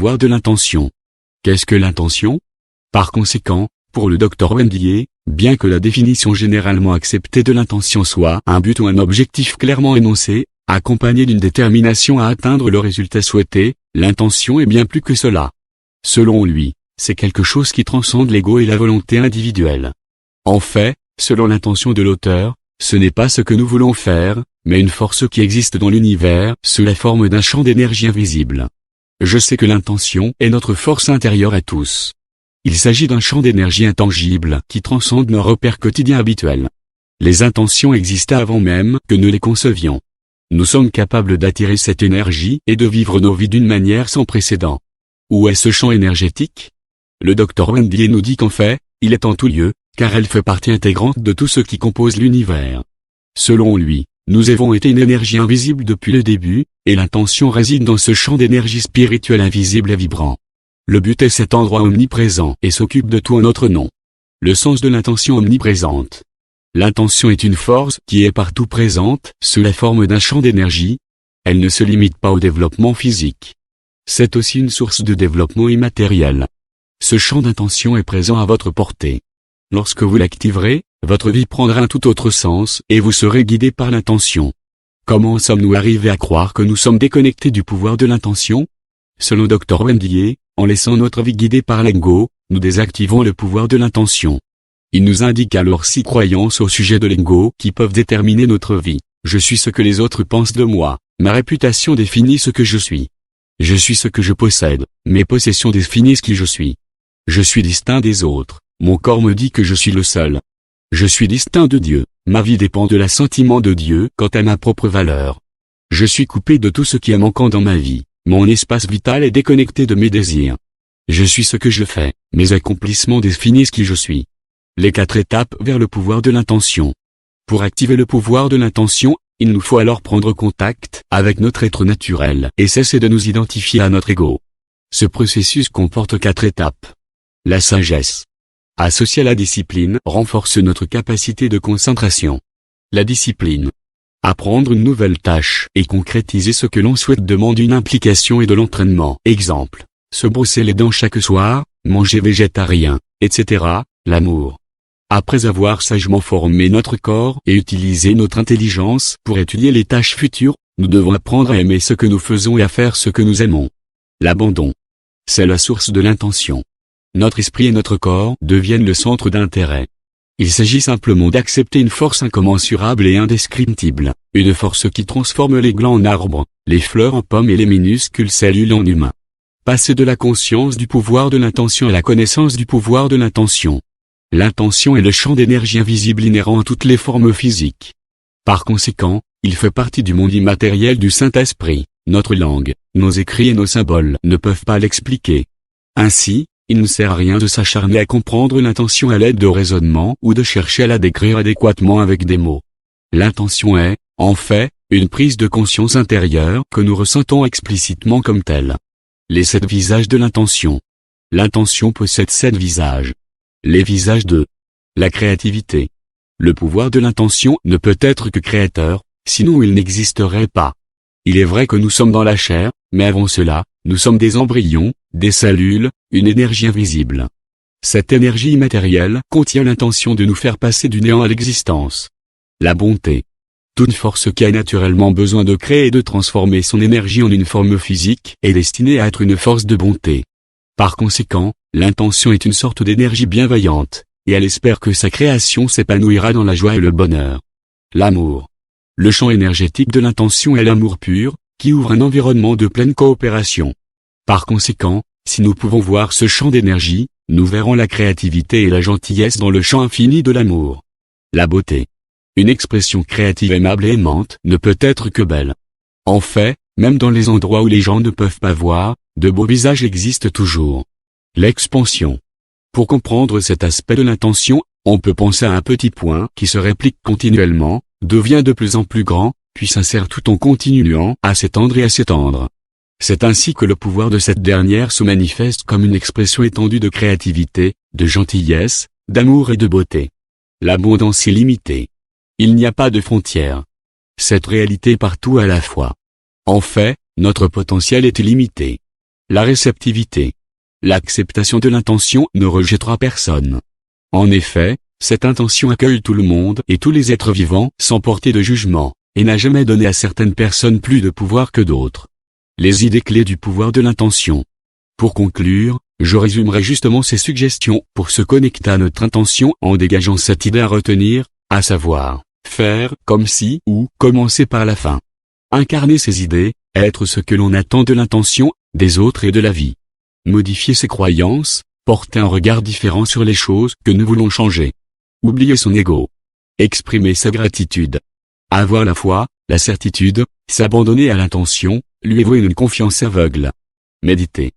pouvoir de l'intention. Qu'est-ce que l'intention? Par conséquent, pour le Dr Wendier, bien que la définition généralement acceptée de l'intention soit un but ou un objectif clairement énoncé, accompagné d'une détermination à atteindre le résultat souhaité, l'intention est bien plus que cela. Selon lui, c'est quelque chose qui transcende l'ego et la volonté individuelle. En fait, selon l'intention de l'auteur, ce n'est pas ce que nous voulons faire, mais une force qui existe dans l'univers sous la forme d'un champ d'énergie invisible. Je sais que l'intention est notre force intérieure à tous. Il s'agit d'un champ d'énergie intangible qui transcende nos repères quotidiens habituels. Les intentions existaient avant même que nous les concevions. Nous sommes capables d'attirer cette énergie et de vivre nos vies d'une manière sans précédent. Où est ce champ énergétique? Le Dr Wendier nous dit qu'en fait, il est en tout lieu, car elle fait partie intégrante de tout ce qui compose l'univers. Selon lui, nous avons été une énergie invisible depuis le début, et l'intention réside dans ce champ d'énergie spirituelle invisible et vibrant. Le but est cet endroit omniprésent et s'occupe de tout en notre nom. Le sens de l'intention omniprésente. L'intention est une force qui est partout présente, sous la forme d'un champ d'énergie. Elle ne se limite pas au développement physique. C'est aussi une source de développement immatériel. Ce champ d'intention est présent à votre portée. Lorsque vous l'activerez, votre vie prendra un tout autre sens et vous serez guidé par l'intention. Comment sommes-nous arrivés à croire que nous sommes déconnectés du pouvoir de l'intention? Selon Dr Wendier, en laissant notre vie guidée par l'ego, nous désactivons le pouvoir de l'intention. Il nous indique alors 6 croyances au sujet de l'ego qui peuvent déterminer notre vie. Je suis ce que les autres pensent de moi. Ma réputation définit ce que je suis. Je suis ce que je possède. Mes possessions définissent qui je suis. Je suis distinct des autres. Mon corps me dit que je suis le seul. Je suis distinct de Dieu. Ma vie dépend de l'assentiment de Dieu quant à ma propre valeur. Je suis coupé de tout ce qui est manquant dans ma vie. Mon espace vital est déconnecté de mes désirs. Je suis ce que je fais. Mes accomplissements définissent qui je suis. Les 4 étapes vers le pouvoir de l'intention. Pour activer le pouvoir de l'intention, il nous faut alors prendre contact avec notre être naturel et cesser de nous identifier à notre ego. Ce processus comporte 4 étapes. La sagesse, associée à la discipline, renforce notre capacité de concentration. La discipline. Apprendre une nouvelle tâche et concrétiser ce que l'on souhaite demande une implication et de l'entraînement. Exemple, se brosser les dents chaque soir, manger végétarien, etc. L'amour. Après avoir sagement formé notre corps et utilisé notre intelligence pour étudier les tâches futures, nous devons apprendre à aimer ce que nous faisons et à faire ce que nous aimons. L'abandon. C'est la source de l'intention. Notre esprit et notre corps deviennent le centre d'intérêt. Il s'agit simplement d'accepter une force incommensurable et indescriptible, une force qui transforme les glands en arbres, les fleurs en pommes et les minuscules cellules en humains. Passer de la conscience du pouvoir de l'intention à la connaissance du pouvoir de l'intention. L'intention est le champ d'énergie invisible inhérent à toutes les formes physiques. Par conséquent, il fait partie du monde immatériel du Saint-Esprit. Notre langue, nos écrits et nos symboles ne peuvent pas l'expliquer. Ainsi, il ne sert à rien de s'acharner à comprendre l'intention à l'aide de raisonnements ou de chercher à la décrire adéquatement avec des mots. L'intention est, en fait, une prise de conscience intérieure que nous ressentons explicitement comme telle. Les 7 visages de l'intention. L'intention possède 7 visages. Les visages de la créativité. Le pouvoir de l'intention ne peut être que créateur, sinon il n'existerait pas. Il est vrai que nous sommes dans la chair, mais avant cela, nous sommes des embryons, des cellules, une énergie invisible. Cette énergie immatérielle contient l'intention de nous faire passer du néant à l'existence. La bonté. Toute force qui a naturellement besoin de créer et de transformer son énergie en une forme physique est destinée à être une force de bonté. Par conséquent, l'intention est une sorte d'énergie bienveillante, et elle espère que sa création s'épanouira dans la joie et le bonheur. L'amour. Le champ énergétique de l'intention est l'amour pur, qui ouvre un environnement de pleine coopération. Par conséquent, si nous pouvons voir ce champ d'énergie, nous verrons la créativité et la gentillesse dans le champ infini de l'amour. La beauté. Une expression créative aimable et aimante ne peut être que belle. En fait, même dans les endroits où les gens ne peuvent pas voir, de beaux visages existent toujours. L'expansion. Pour comprendre cet aspect de l'intention, on peut penser à un petit point qui se réplique continuellement, devient de plus en plus grand, puis s'insère tout en continuant à s'étendre et à s'étendre. C'est ainsi que le pouvoir de cette dernière se manifeste comme une expression étendue de créativité, de gentillesse, d'amour et de beauté. L'abondance est limitée. Il n'y a pas de frontières. Cette réalité est partout à la fois. En fait, notre potentiel est illimité. La réceptivité. L'acceptation de l'intention ne rejettera personne. En effet, cette intention accueille tout le monde et tous les êtres vivants sans porter de jugement, et n'a jamais donné à certaines personnes plus de pouvoir que d'autres. Les idées clés du pouvoir de l'intention. Pour conclure, je résumerai justement ces suggestions pour se connecter à notre intention en dégageant cette idée à retenir, à savoir, faire comme si ou commencer par la fin. Incarner ces idées, être ce que l'on attend de l'intention, des autres et de la vie. Modifier ses croyances, porter un regard différent sur les choses que nous voulons changer. Oublier son ego. Exprimer sa gratitude. Avoir la foi, la certitude, s'abandonner à l'intention, lui avouer une confiance aveugle. Méditer.